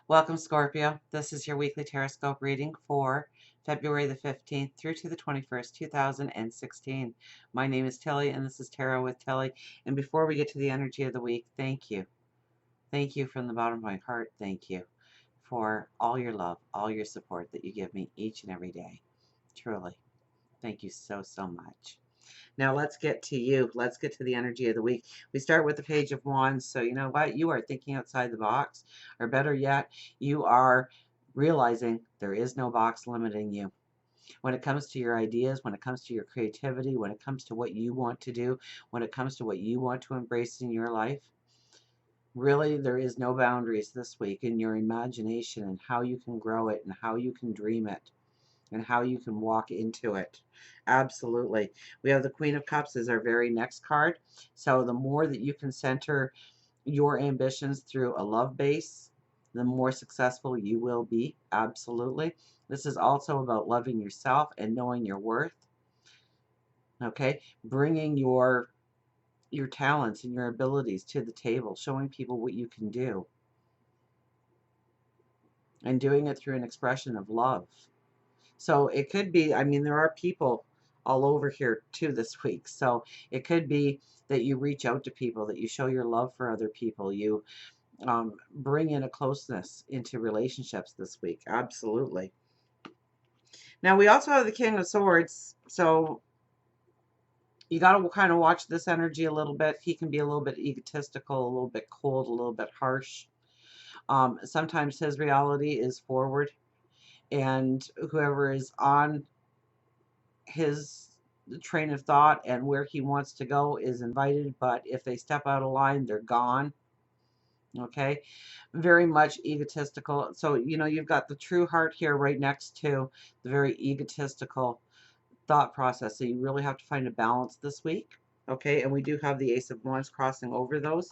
Welcome, Scorpio. This is your weekly Teroscope reading for February the 15th through to the 21st, 2016. My name is Tilly, and this is Tarot with Tilly. And before we get to the energy of the week, thank you. Thank you from the bottom of my heart. Thank you for all your love, all your support that you give me each and every day. Truly. Thank you so, so much. Now let's get to you. Let's get to the energy of the week. We start with the Page of Wands. So you know what? You are thinking outside the box, or better yet, you are realizing there is no box limiting you. When it comes to your ideas, when it comes to your creativity, when it comes to what you want to do, when it comes to what you want to embrace in your life, really there is no boundaries this week in your imagination and how you can grow it and how you can dream it and how you can walk into it. Absolutely. We have the Queen of Cups as our very next card. So the more that you can center your ambitions through a love base, the more successful you will be. Absolutely. This is also about loving yourself and knowing your worth. Okay? Bringing your talents and your abilities to the table, showing people what you can do, and doing it through an expression of love. So it could be, I mean, there are people all over here too this week. So it could be that you reach out to people, that you show your love for other people. You bring in a closeness into relationships this week. Absolutely. Now we also have the King of Swords. So you got to kind of watch this energy a little bit. He can be a little bit egotistical, a little bit cold, a little bit harsh. Sometimes his reality is forward, and whoever is on his train of thought and where he wants to go is invited, but if they step out of line, they're gone. Okay, very much egotistical. So, you know, you've got the true heart here right next to the very egotistical thought process. So, you really have to find a balance this week. Okay, and we do have the Ace of Wands crossing over those.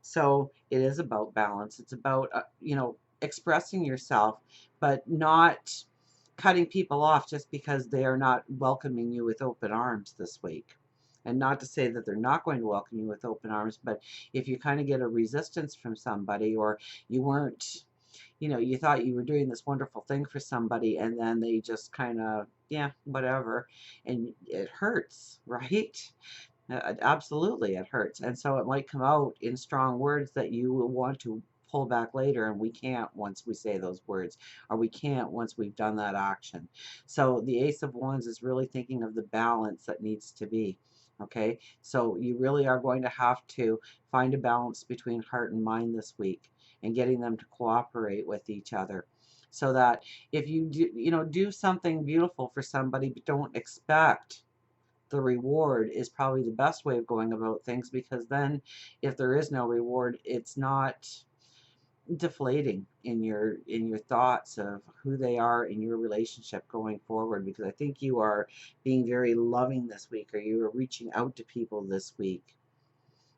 So, it is about balance. It's about, expressing yourself, but not cutting people off just because they are not welcoming you with open arms this week. And not to say that they're not going to welcome you with open arms, but if you kind of get a resistance from somebody, or you weren't, you thought you were doing this wonderful thing for somebody and then they just kind of, yeah, whatever, and it hurts, right? Absolutely, it hurts. And so it might come out in strong words that you will want to pull back later, and we can't once we say those words, or we can't once we've done that action. So the Ace of Wands is really thinking of the balance that needs to be. Okay, so you really are going to have to find a balance between heart and mind this week and getting them to cooperate with each other. So that if you do, do something beautiful for somebody, but don't expect the reward, is probably the best way of going about things, because then if there is no reward, it's not deflating in your thoughts of who they are in your relationship going forward, because I think you are being very loving this week, or you are reaching out to people this week.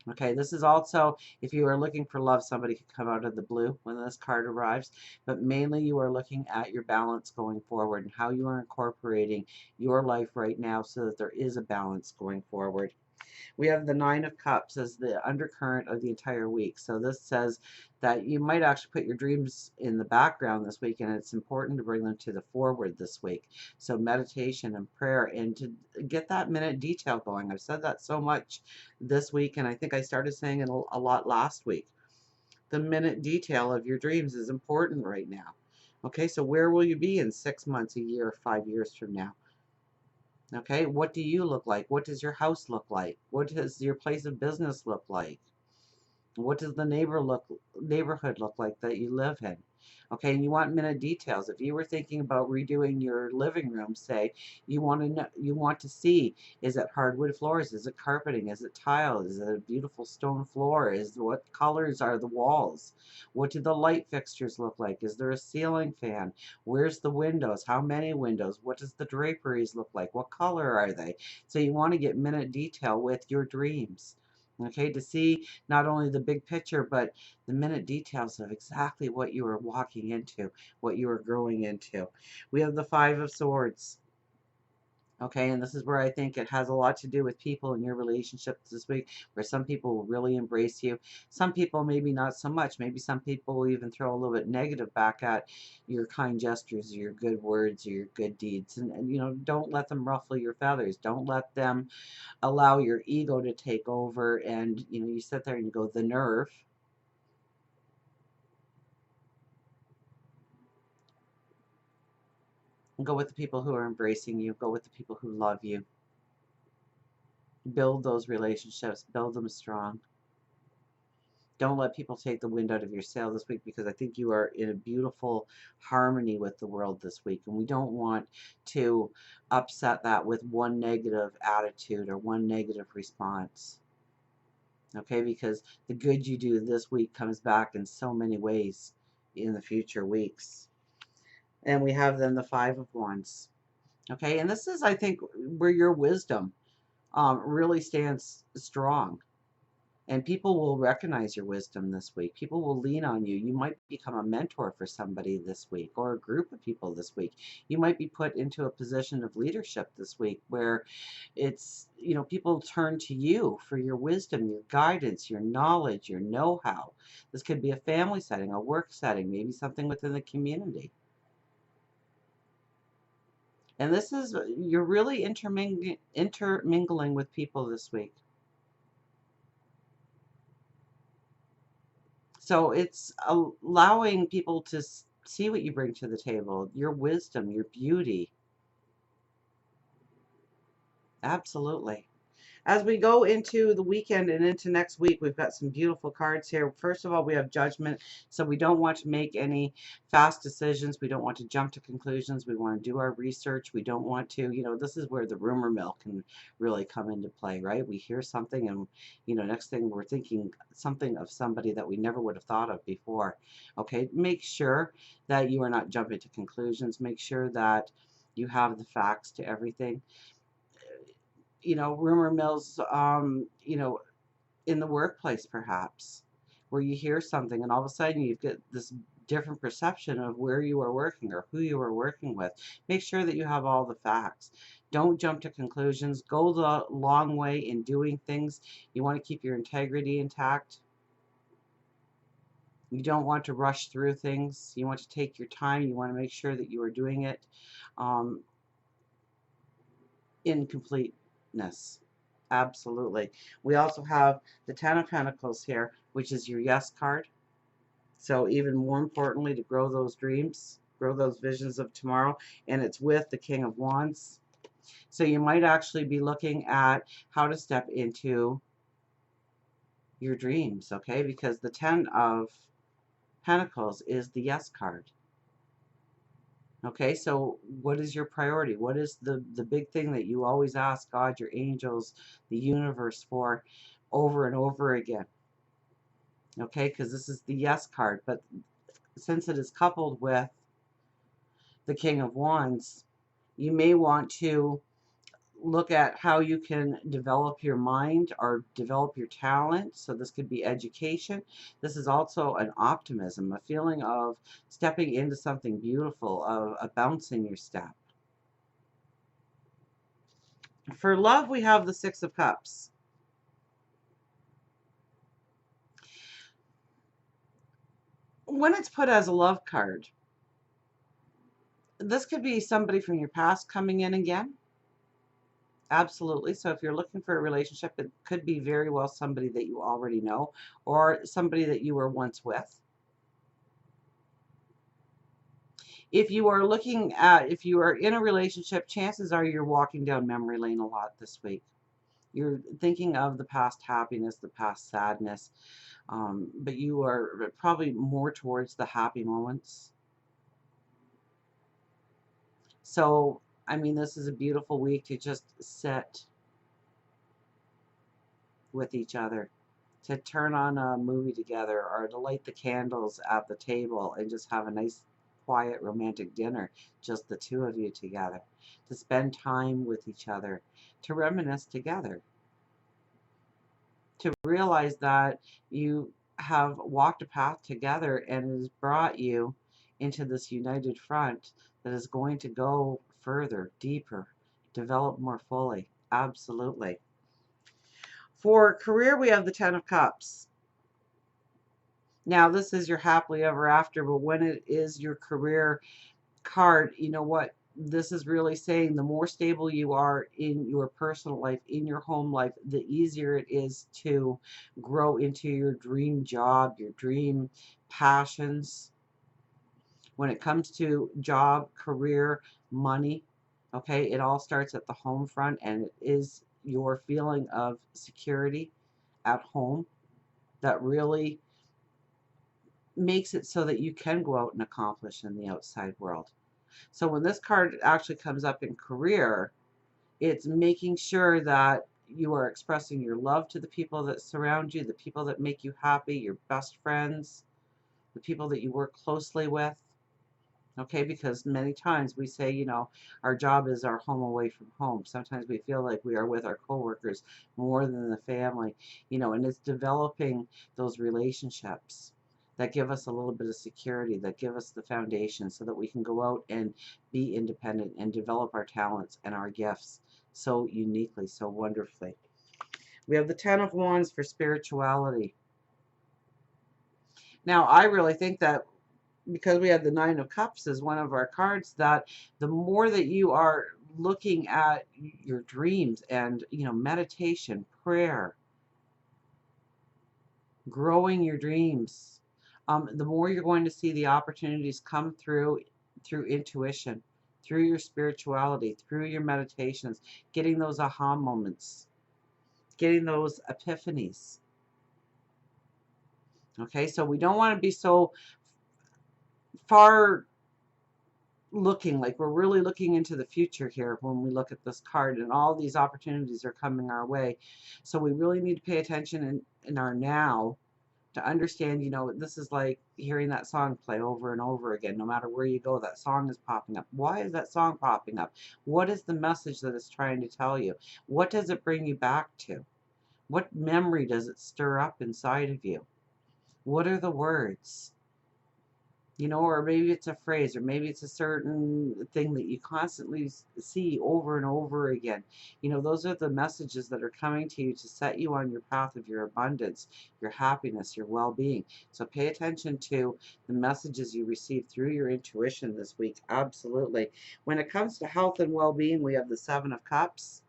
Okay, this is also, if you are looking for love, somebody could come out of the blue when this card arrives, but mainly you are looking at your balance going forward and how you are incorporating your life right now so that there is a balance going forward. We have the Nine of Cups as the undercurrent of the entire week. So this says that you might actually put your dreams in the background this week, and it's important to bring them to the forward this week. So meditation and prayer, and to get that minute detail going. I've said that so much this week, and I think I started saying it a lot last week. The minute detail of your dreams is important right now. Okay, so where will you be in 6 months, a year, 5 years from now? Okay, what do you look like? What does your house look like? What does your place of business look like? What does the neighborhood look like that you live in? Okay, and you want minute details. If you were thinking about redoing your living room, say, you want to know, you want to see, is it hardwood floors? Is it carpeting? Is it tile? Is it a beautiful stone floor? What colors are the walls? What do the light fixtures look like? Is there a ceiling fan? Where's the windows? How many windows? What does the draperies look like? What color are they? So you want to get minute detail with your dreams. Okay, to see not only the big picture, but the minute details of exactly what you are walking into, what you are growing into. We have the Five of Swords. Okay, and this is where I think it has a lot to do with people in your relationships this week, where some people will really embrace you. Some people maybe not so much. Maybe some people will even throw a little bit negative back at your kind gestures, your good words, or your good deeds. And don't let them ruffle your feathers. Don't let them allow your ego to take over. And you sit there and you go, the nerve. And go with the people who are embracing you. Go with the people who love you. Build those relationships. Build them strong. Don't let people take the wind out of your sail this week, because I think you are in a beautiful harmony with the world this week. And we don't want to upset that with one negative attitude or one negative response. Okay, because the good you do this week comes back in so many ways in the future weeks. And we have then the Five of Wands. Okay, and this is, I think, where your wisdom really stands strong. And people will recognize your wisdom this week. People will lean on you. You might become a mentor for somebody this week, or a group of people this week. You might be put into a position of leadership this week where people turn to you for your wisdom, your guidance, your knowledge, your know-how. This could be a family setting, a work setting, maybe something within the community. And this is, you're really intermingling with people this week. So it's allowing people to see what you bring to the table, your wisdom, your beauty. Absolutely. As we go into the weekend and into next week, we've got some beautiful cards here. First of all, we have Judgment. So we don't want to make any fast decisions. We don't want to jump to conclusions. We want to do our research. We don't want to, this is where the rumor mill can really come into play, right? We hear something and, next thing we're thinking something of somebody that we never would have thought of before. Okay, make sure that you are not jumping to conclusions. Make sure that you have the facts to everything. Rumor mills, in the workplace perhaps, where you hear something and all of a sudden you get this different perception of where you are working or who you are working with. Make sure that you have all the facts. Don't jump to conclusions. Go the long way in doing things. You want to keep your integrity intact. You don't want to rush through things. You want to take your time. You want to make sure that you are doing it um, in completeness. Absolutely. We also have the Ten of Pentacles here, which is your yes card. So even more importantly, to grow those dreams, grow those visions of tomorrow. And it's with the King of Wands. So you might actually be looking at how to step into your dreams, okay? Because the Ten of Pentacles is the yes card. Okay, so what is your priority? What is the big thing that you always ask God, your angels, the universe for over and over again? Okay, because this is the yes card, but since it is coupled with the King of Wands, you may want to look at how you can develop your mind or develop your talent. So this could be education. This is also an optimism, a feeling of stepping into something beautiful, of a bounce in your step. For love, we have the Six of Cups. When it's put as a love card, this could be somebody from your past coming in again. Absolutely. So if you're looking for a relationship, it could be very well somebody that you already know or somebody that you were once with. If you are if you are in a relationship, chances are you're walking down memory lane a lot this week. You're thinking of the past happiness, the past sadness, but you are probably more towards the happy moments. So, I mean, this is a beautiful week to just sit with each other, to turn on a movie together, or to light the candles at the table and just have a nice, quiet, romantic dinner, just the two of you together, to spend time with each other, to reminisce together, to realize that you have walked a path together and it has brought you into this united front that is going to go further, deeper, develop more fully. Absolutely. For career, we have the Ten of Cups. Now, this is your happily ever after, but when it is your career card, you know what? This is really saying the more stable you are in your personal life, in your home life, the easier it is to grow into your dream job, your dream passions. When it comes to job, career, money, okay, it all starts at the home front, and it is your feeling of security at home that really makes it so that you can go out and accomplish in the outside world. So when this card actually comes up in career, it's making sure that you are expressing your love to the people that surround you, the people that make you happy, your best friends, the people that you work closely with. Okay, because many times we say, you know, our job is our home away from home. Sometimes we feel like we are with our coworkers more than the family, you know, and it's developing those relationships that give us a little bit of security, that give us the foundation so that we can go out and be independent and develop our talents and our gifts so uniquely, so wonderfully. We have the Ten of Wands for spirituality. Now, I really think that because we have the Nine of Cups as one of our cards, that the more that you are looking at your dreams and, you know, meditation, prayer, growing your dreams, the more you're going to see the opportunities come through intuition, through your spirituality, through your meditations, getting those aha moments, getting those epiphanies. Okay, so we don't want to be so far looking, like we're really looking into the future here when we look at this card, and all these opportunities are coming our way. So we really need to pay attention in our now to understand, you know, this is like hearing that song play over and over again. No matter where you go, that song is popping up. Why is that song popping up? What is the message that it's trying to tell you? What does it bring you back to? What memory does it stir up inside of you? What are the words? You know, or maybe it's a phrase, or maybe it's a certain thing that you constantly see over and over again. You know, those are the messages that are coming to you to set you on your path of your abundance, your happiness, your well-being. So pay attention to the messages you receive through your intuition this week. Absolutely. When it comes to health and well-being, we have the Seven of Cups.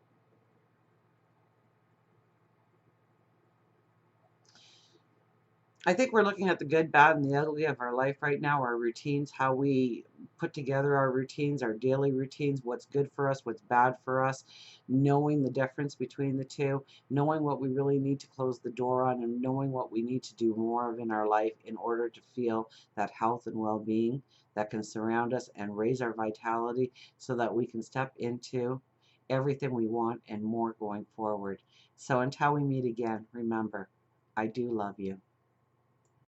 I think we're looking at the good, bad, and the ugly of our life right now, our routines, how we put together our routines, our daily routines, what's good for us, what's bad for us, knowing the difference between the two, knowing what we really need to close the door on, and knowing what we need to do more of in our life in order to feel that health and well-being that can surround us and raise our vitality so that we can step into everything we want and more going forward. So until we meet again, remember, I do love you.